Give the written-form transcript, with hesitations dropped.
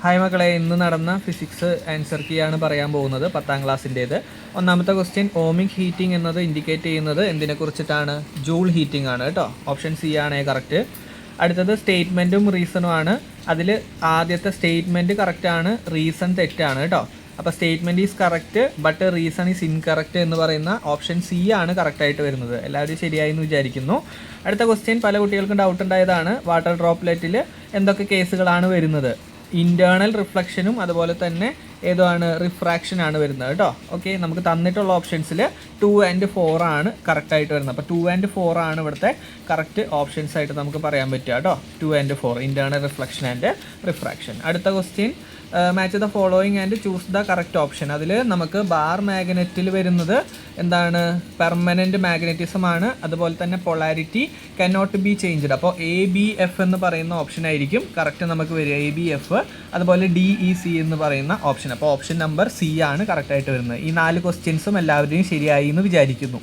Hi മക്കളെ, ഇന്ന് നടന്ന ഫിസിക്സ് ആൻസർ കീ ആണ് പറയാൻ പോകുന്നത്, 10ാം ക്ലാസ്സിൻ്റേത്. ഒന്നാമത്തെ ക്വസ്റ്റ്യൻ, ഓമിക് ഹീറ്റിംഗ് എന്നത് ഇൻഡിക്കേറ്റ് ചെയ്യുന്നത് എന്തിനെ കുറിച്ചിട്ടാണ്? ജൂൾ ഹീറ്റിംഗ് ആണ് കേട്ടോ. ഓപ്ഷൻ സി ആണ് കറക്റ്റ്. അടുത്തത് സ്റ്റേറ്റ്മെൻറ്റും റീസണും ആണ്. അതിൽ ആദ്യത്തെ സ്റ്റേറ്റ്മെൻറ്റ് കറക്റ്റാണ്, റീസൺ തെറ്റാണ് കേട്ടോ. അപ്പോൾ statement is correct but reason is incorrect എന്ന് പറയുന്ന ഓപ്ഷൻ സി ആണ് കറക്റ്റായിട്ട് വരുന്നത്. എല്ലാവരും ശരിയായി എന്ന് വിചാരിക്കുന്നു. അടുത്ത ക്വസ്റ്റ്യൻ പല കുട്ടികൾക്കും ഡൗട്ട് ഉണ്ടായതാണ്. വാട്ടർ ഡ്രോപ്ലെറ്റിൽ എന്തൊക്കെ കേസുകളാണ് വരുന്നത്? ഇൻറ്റേർണൽ റിഫ്ലക്ഷനും അതുപോലെ തന്നെ ഏതാണ് റിഫ്രാക്ഷനാണ് വരുന്നത് കേട്ടോ. ഓക്കെ, നമുക്ക് തന്നിട്ടുള്ള ഓപ്ഷൻസിൽ 2 and 4 ആണ് കറക്റ്റായിട്ട് വരുന്നത്. അപ്പോൾ 2 and 4 ആണ് ഇവിടുത്തെ കറക്റ്റ് ഓപ്ഷൻസ് ആയിട്ട് നമുക്ക് പറയാൻ പറ്റുക കേട്ടോ. 2 and 4 internal reflection and refraction. അടുത്ത question, match the following and choose the correct option. അതിൽ നമുക്ക് ബാർ മാഗ്നറ്റിൽ വരുന്നത് എന്താണ്? പെർമനൻറ്റ് മാഗ്നറ്റിസം ആണ്. അതുപോലെ തന്നെ പൊളാരിറ്റി കനോട്ട് ബി ചേഞ്ച്ഡ്. അപ്പോൾ ABF എന്ന് പറയുന്ന ഓപ്ഷൻ ആയിരിക്കും കറക്റ്റ് നമുക്ക് വരിക. ABF, അതുപോലെ DEC എന്ന് പറയുന്ന ഓപ്ഷൻ. അപ്പോൾ ഓപ്ഷൻ നമ്പർ C ആണ് കറക്റ്റായിട്ട് വരുന്നത്. ഈ 4 ക്വസ്റ്റ്യൻസും എല്ലാവരുടെയും ശരിയായി എന്ന് വിചാരിക്കുന്നു.